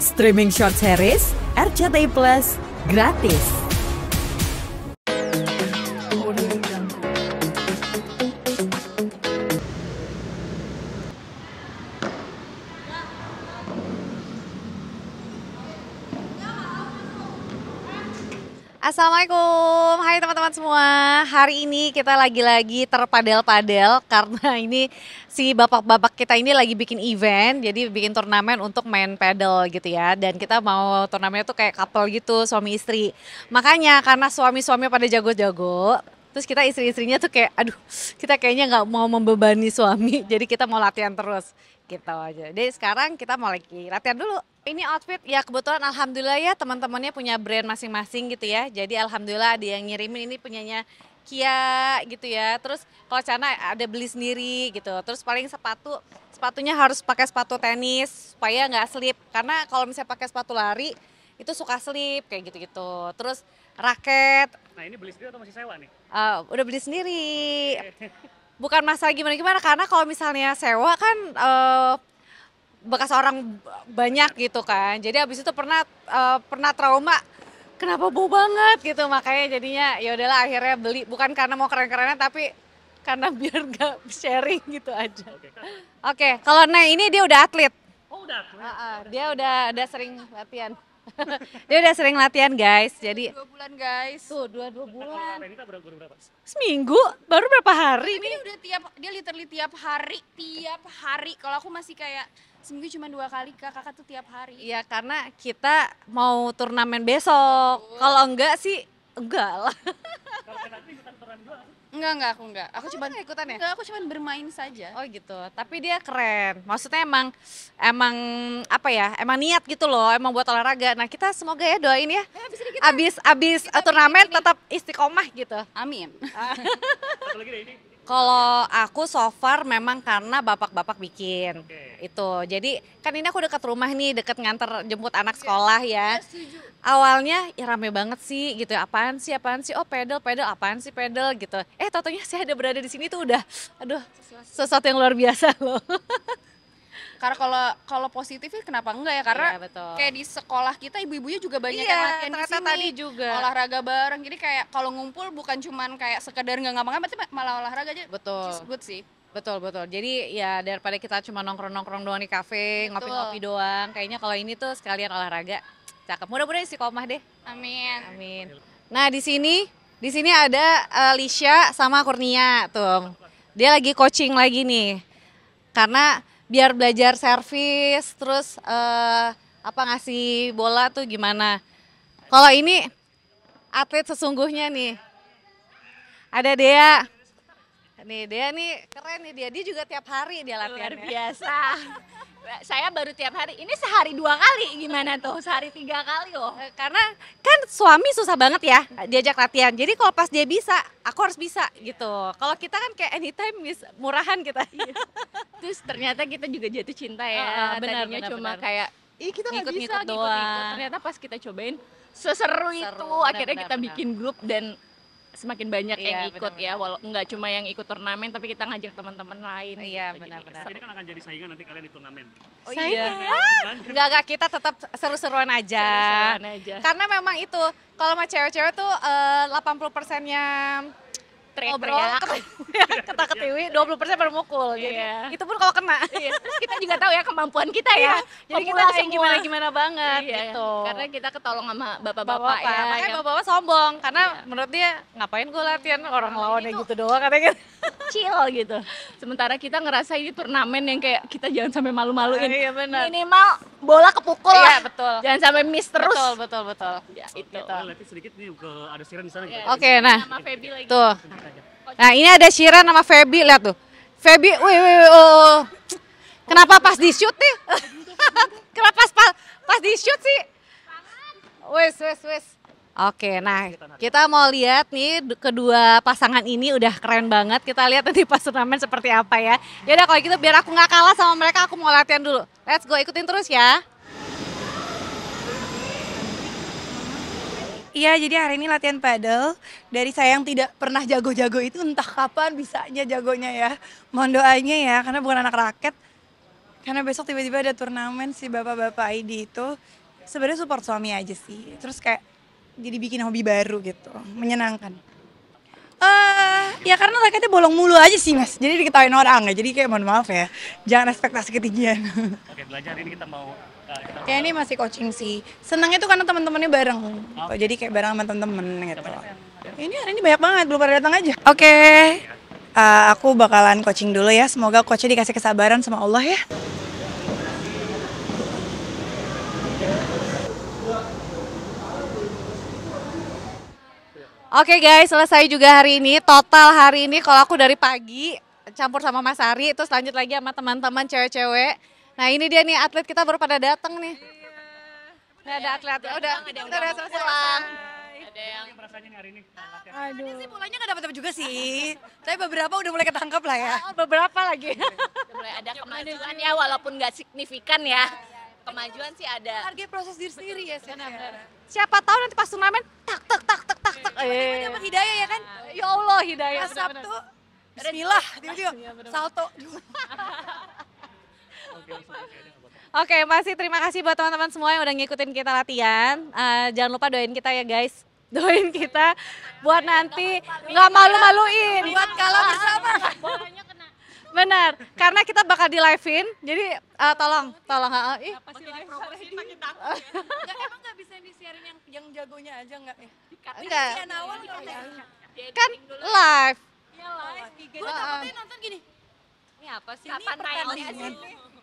Streaming short series RCTI Plus gratis. Assalamualaikum, hai teman-teman semua. Hari ini kita lagi-lagi terpadel-padel karena ini si bapak-bapak kita ini lagi bikin event, jadi bikin turnamen untuk main padel gitu ya. Dan kita mau turnamennya tuh kayak couple gitu, suami istri. Makanya karena suami-suami pada jago-jago, terus kita istri-istrinya tuh kayak, aduh, kita kayaknya nggak mau membebani suami, jadi kita mau latihan terus gitu aja. Jadi sekarang kita mau lagi latihan dulu. Ini outfit ya kebetulan alhamdulillah ya teman-temannya punya brand masing-masing gitu ya. Jadi alhamdulillah ada yang ngirimin ini punyanya Kia gitu ya. Terus kalau celana ada beli sendiri gitu. Terus paling sepatunya harus pakai sepatu tenis supaya nggak slip. Karena kalau misalnya pakai sepatu lari itu suka slip kayak gitu-gitu. Terus raket. Nah ini beli sendiri atau masih sewa nih? Udah beli sendiri. Bukan masalah gimana-gimana karena kalau misalnya sewa kan bekas orang banyak gitu kan. Jadi abis itu pernah trauma, kenapa bau banget gitu. Makanya jadinya ya udahlah akhirnya beli, bukan karena mau keren-kerenan tapi karena biar gak sharing gitu aja. Oke, kalau Nay ini dia udah atlet. Oh udah atlet? Dia udah sering latihan. Dia udah sering latihan guys. Jadi 2 bulan guys. tuh 2 bulan. Renita baru berapa? Seminggu, baru berapa hari nih? Dia udah dia literally tiap hari. Kalau aku masih kayak seminggu cuma 2 kali, kakak tuh tiap hari. Iya karena kita mau turnamen besok. Kalau enggak sih enggak lah. Kalau nanti ikutan turnamen juga? Enggak, aku enggak. Aku cuma ikutan ya? Enggak, aku cuma bermain saja. Oh gitu. Tapi dia keren. Maksudnya emang apa ya? Emang niat gitu loh. Emang buat olahraga. Nah kita semoga ya doain ya. Abis turnamen tetap istiqomah gitu. Amin. Satu lagi deh ini. Kalau aku so far memang karena bapak-bapak bikin. Oke. Itu. Jadi kan ini aku dekat rumah nih, deket nganter jemput anak sekolah ya. Setuju. Awalnya ya rame banget sih gitu ya. Apaan sih? Oh pedal apaan sih pedal gitu. Taunya saya ada berada di sini tuh udah aduh sesuatu yang luar biasa loh. Karena kalau positifnya kenapa enggak ya? Karena Iya, betul. kayak di sekolah kita ibu-ibunya juga banyak Iya, yang latihan di ternyata sini. tadi juga. Olahraga bareng. Jadi kayak kalau ngumpul bukan cuman kayak sekedar nggak ngapa-ngapain, tapi malah olahraga aja. Betul. Which is good sih. Betul. Jadi ya daripada kita cuma nongkrong doang di kafe, Betul. ngopi-ngopi doang. Kayaknya kalau ini tuh sekalian olahraga. Cakep. Mudah-mudahan istiqomah deh. Amin. Amin. Nah, di sini ada Lisha sama Kurnia tuh. Dia lagi coaching lagi nih. Karena biar belajar servis terus ngasih bola tuh gimana. Kalau ini atlet sesungguhnya nih. Ada Dea. Nih, Dea nih keren nih dia. Dia juga tiap hari dia latihan. Luar biasa. Saya baru tiap hari, ini sehari 2 kali gimana tuh, sehari 3 kali loh. Karena kan suami susah banget ya diajak latihan. Jadi kalau pas dia bisa, aku harus bisa gitu. Kalau kita kan kayak anytime murahan kita. Terus ternyata kita juga jatuh cinta ya. Benar, Tadinya benar, cuma benar. kayak, kita nggak bisa Ngikut-ngikut ngikut-ngikut. doang. Ternyata pas kita cobain seseru itu, Seru, akhirnya benar, kita benar. bikin grup dan semakin banyak Iya, yang ikut benar, ya. Walau nggak cuma yang ikut turnamen, tapi kita ngajak teman-teman lain. Iya, gitu. benar-benar. Ini kan akan jadi saingan nanti kalian di turnamen. Oh iya. Enggak, kita tetap seru-seruan aja. Seru-seruan aja. Karena memang itu, kalau sama cewek-cewek tuh 80%-nya ngobrol, keta-ketiwi, 20% baru mukul. Jadi Iya. itu pun kalau kena. Iya, terus kita juga tahu ya kemampuan kita ya. Jadi kita Pemula kayak semua. gimana banget Iya, gitu. karena kita ketolong sama bapak-bapak Bapak-bapak, ya. makanya yang bapak-bapak sombong karena menurut dia ngapain gue latihan orang lawannya gitu doang katanya. chill gitu. Sementara kita ngerasa ini turnamen yang kayak kita jangan sampai malu-maluin. Iya benar. Minimal bola kepukul Iya lah. betul. Jangan sampai miss terus. Betul. Ya, itu. Kita lihat sedikit nih ada siren di sana. Iya. Kita Oke, nah Sama Feby lagi. tuh. Nah ini ada Shiran sama Feby, lihat tuh. Feby, wih, oh. Kenapa pas di shoot nih? Kenapa pas di shoot sih? Wes. Oke, nah kita mau lihat nih kedua pasangan ini udah keren banget. Kita lihat nanti pas turnamen seperti apa ya. Yaudah kalau gitu biar aku nggak kalah sama mereka, aku mau latihan dulu. Let's go, ikutin terus ya. Iya, jadi hari ini latihan paddle. Dari saya yang tidak pernah jago-jago itu entah kapan bisanya jagonya ya. Mohon doanya ya, karena bukan anak raket. Karena besok tiba-tiba ada turnamen si bapak-bapak ID itu. Sebenarnya support suami aja sih. Terus kayak jadi bikin hobi baru gitu, menyenangkan. Ya karena raketnya bolong mulu aja sih mas, jadi diketawain orang ya. Jadi kayak mohon maaf ya, jangan ekspektasi ketinggian. Oke, belajar ini kita mau Kayak ini masih coaching sih. Senangnya tuh karena teman-temannya bareng. Gitu. Jadi kayak bareng sama temen-temen gitu. Ini hari ini banyak banget, belum pada datang aja. Oke. Aku bakalan coaching dulu ya. Semoga coachnya dikasih kesabaran sama Allah ya. Oke guys, selesai juga hari ini. Total hari ini kalau aku dari pagi campur sama Mas Ari, terus lanjut lagi sama teman-teman cewek-cewek. Nah ini dia nih atlet kita baru pada datang nih. Nah, ada atlet, udah selesai. Pulang. Ada yang rasanya nih hari ini latihan. Aduh. Ini sih bolanya nggak dapat juga sih. Tapi beberapa udah mulai ketangkap lah ya. Beberapa lagi. mulai ada kemajuan ya, walaupun nggak signifikan ya. Kemajuan sih ada. Hargai proses diri sendiri ya sih. Siapa tahu nanti pas turnamen tak. Dapat hidayah ya kan? Ya Allah hidayah. Pas Sabtu, Bismillah, tiba-tiba salto. Oke, masih terima kasih buat teman-teman semua yang udah ngikutin kita latihan. Jangan lupa doain kita ya guys. Doain kita buat nanti nggak malu-maluin. Buat kalah bersama. Benar, karena kita bakal di live-in. Jadi tolong. Ih, Emang nggak bisa disiarin yang jagonya aja nggak ya? enggak. Awal Kan live. Gue takutnya nonton gini. Ini apa sih? Kapan tayangnya sih?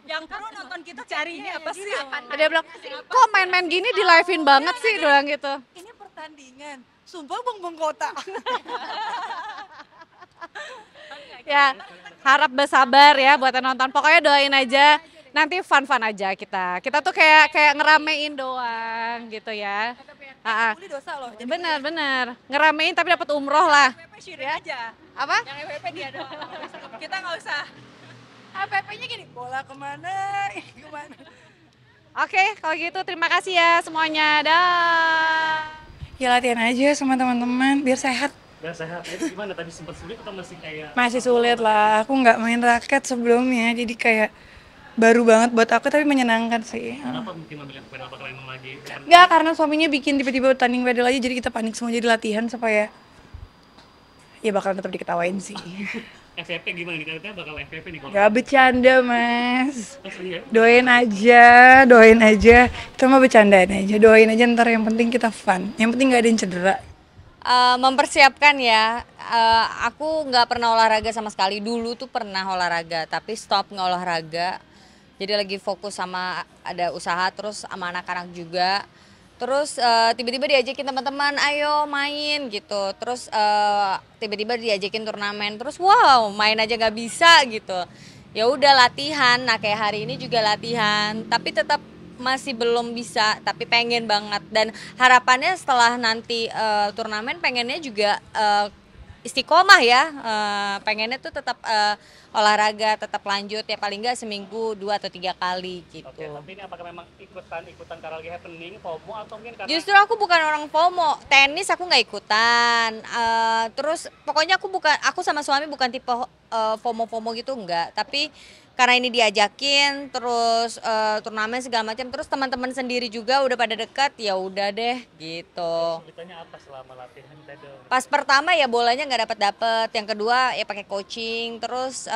Yang perlu nonton kita cari ini apa sih? Dia bilang, kok main-main gini di live-in banget sih, doang gitu. Ini pertandingan. Sumpah bong kota. Ya, harap bersabar ya buat yang nonton. Pokoknya doain aja. Nanti fun-fun aja kita. Kita tuh kayak ngeramein doang gitu ya. Ini dosa loh. Bener. Ngeramein tapi dapat umroh lah. Syuri aja. Apa? Yang FVP dia doang. Kita nggak usah. FVP-nya gini, bola kemana? Kemana? Oke, kalau gitu terima kasih ya semuanya. Dah. Ya latihan aja sama teman-teman biar sehat. Biar sehat. Itu gimana tadi sempat sulit atau masih kayak Masih sulit lah. Aku nggak main raket sebelumnya, jadi kayak baru banget buat aku tapi menyenangkan sih. kenapa mungkin memilih pedal bakal emang lagi Nggak, karena suaminya bikin tiba-tiba tanding pedal aja jadi kita panik semua jadi latihan supaya ya bakal tetap diketawain sih. FVP gimana nih? Katanya bakal FVP nih kalau Gak bercanda mas. asli ya? Doain aja. Itu mah bercandaan aja. Doain aja ntar yang penting kita fun. Yang penting gak ada yang cedera. Mempersiapkan ya, aku nggak pernah olahraga sama sekali. Dulu tuh pernah olahraga, tapi stop nggak olahraga. Jadi lagi fokus sama ada usaha, terus sama anak-anak juga. Terus tiba-tiba diajakin teman-teman, ayo main gitu. Terus tiba-tiba diajakin turnamen, terus wow main aja nggak bisa gitu. Ya udah latihan, nah kayak hari ini juga latihan, tapi tetap masih belum bisa, tapi pengen banget. Dan harapannya setelah nanti turnamen pengennya juga istiqomah ya, pengennya tuh tetap olahraga, tetap lanjut ya paling nggak seminggu 2 atau 3 kali gitu. Oke, tapi ini apakah memang ikutan karena lagi happening, FOMO atau mungkin karena Justru aku bukan orang FOMO, tenis aku nggak ikutan. Terus pokoknya aku sama suami bukan tipe FOMO gitu enggak, tapi karena ini diajakin terus turnamen segala macam, terus teman-teman sendiri juga udah pada dekat, ya udah deh gitu. kesulitannya apa selama latihan pedal? Pas pertama ya bolanya nggak dapet, yang kedua ya pakai coaching, terus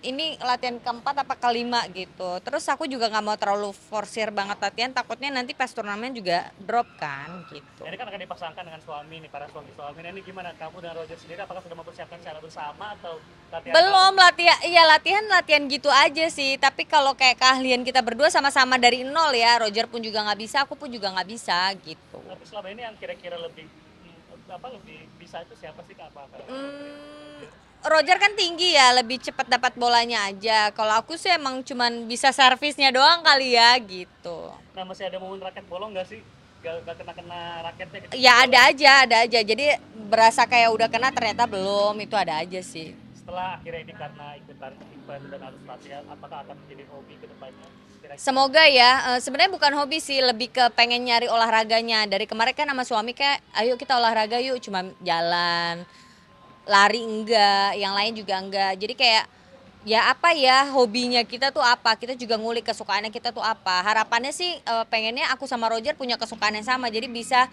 ini latihan keempat apa kelima gitu. Terus aku juga nggak mau terlalu forsir banget latihan, takutnya nanti pas turnamen juga drop kan gitu. Ini kan akan dipasangkan dengan suami nih, para suami-suami. Nah, ini gimana kamu dan Roger sendiri, apakah sudah mempersiapkan secara bersama atau latihan? Belum latihan gitu aja sih, tapi kalau kayak keahlian kita berdua sama-sama dari nol ya, Roger pun juga nggak bisa, aku pun juga nggak bisa gitu. Tapi selama ini yang kira-kira lebih bisa itu siapa sih Kak? Roger kan tinggi ya, lebih cepat dapat bolanya aja. Kalau aku sih emang cuman bisa servisnya doang kali ya gitu. Nah, masih ada momen raket bolong nggak sih? Gak kena raketnya gitu? Ya ada aja. Jadi berasa kayak udah kena ternyata belum, itu ada aja sih. Setelah akhirnya ini karena ikutan event dan harus latihan, apakah akan menjadi hobi ke depannya? Semoga ya, sebenarnya bukan hobi sih, lebih ke pengen nyari olahraganya. Dari kemarin kan sama suami kayak, ayo kita olahraga yuk, cuma jalan, lari enggak, yang lain juga enggak. Jadi kayak ya apa ya hobinya kita tuh apa, kita juga ngulik kesukaannya kita tuh apa. Harapannya sih pengennya aku sama Roger punya kesukaan yang sama, jadi bisa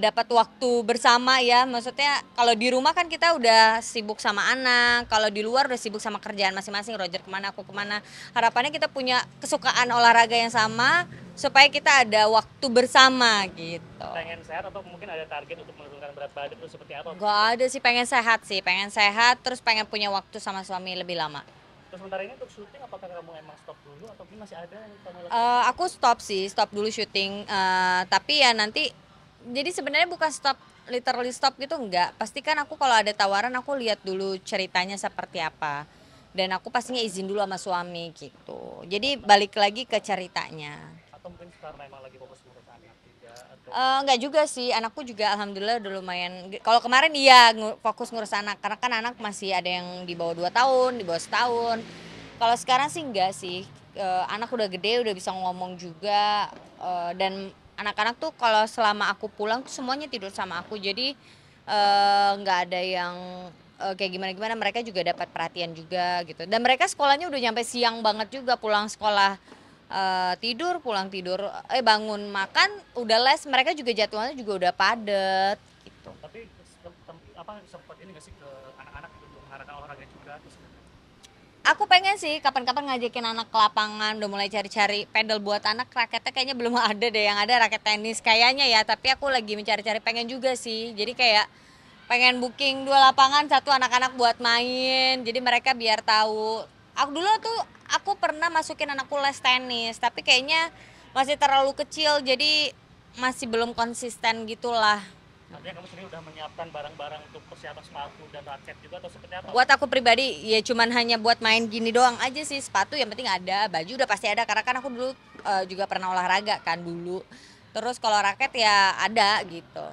dapat waktu bersama ya. Maksudnya kalau di rumah kan kita udah sibuk sama anak, kalau di luar udah sibuk sama kerjaan masing-masing, Roger kemana aku kemana. Harapannya kita punya kesukaan olahraga yang sama supaya kita ada waktu bersama gitu. Pengen sehat atau mungkin ada target untuk menurunkan berat badan itu seperti apa? Gak ada sih, pengen sehat terus pengen punya waktu sama suami lebih lama. Terus sementara ini untuk syuting apakah kamu emang stop dulu atau mungkin masih ada yang kamu lakukan? Aku stop dulu syuting, tapi ya nanti, jadi sebenarnya bukan stop, literally stop gitu enggak. Pastikan aku kalau ada tawaran aku lihat dulu ceritanya seperti apa. Dan aku pastinya izin dulu sama suami gitu. Jadi balik lagi ke ceritanya. Atau mungkin karena emang lagi fokus ngurus anak juga atau Enggak juga sih, anakku juga alhamdulillah udah lumayan. Kalau kemarin iya fokus ngurus anak, karena kan anak masih ada yang di bawah 2 tahun, di bawah setahun. Kalau sekarang sih enggak sih, anak udah gede, udah bisa ngomong juga, dan anak-anak tuh kalau selama aku pulang tuh semuanya tidur sama aku, jadi nggak ada yang kayak gimana-gimana, mereka juga dapat perhatian juga gitu. Dan mereka sekolahnya udah nyampe siang banget juga, pulang sekolah tidur, pulang tidur, bangun makan, udah les, mereka juga jadwalnya juga udah padet gitu. tapi sempat ini nggak sih ke anak-anak gitu untuk mengarakan olahraga juga terus Aku pengen sih kapan-kapan ngajakin anak ke lapangan, udah mulai cari-cari pedal buat anak, raketnya kayaknya belum ada deh, yang ada raket tenis kayaknya ya, tapi aku lagi mencari-cari, pengen juga sih. Jadi kayak pengen booking 2 lapangan, 1 anak-anak buat main, jadi mereka biar tahu. Aku dulu tuh aku pernah masukin anakku les tenis, tapi kayaknya masih terlalu kecil, jadi masih belum konsisten gitulah. artinya kamu sendiri udah menyiapkan barang-barang untuk persiapan sepatu dan raket juga atau seperti apa? Buat aku pribadi ya cuman hanya buat main gini doang aja sih. Sepatu yang penting ada, baju udah pasti ada, karena kan aku dulu juga pernah olahraga kan dulu. Terus kalau raket ya ada gitu.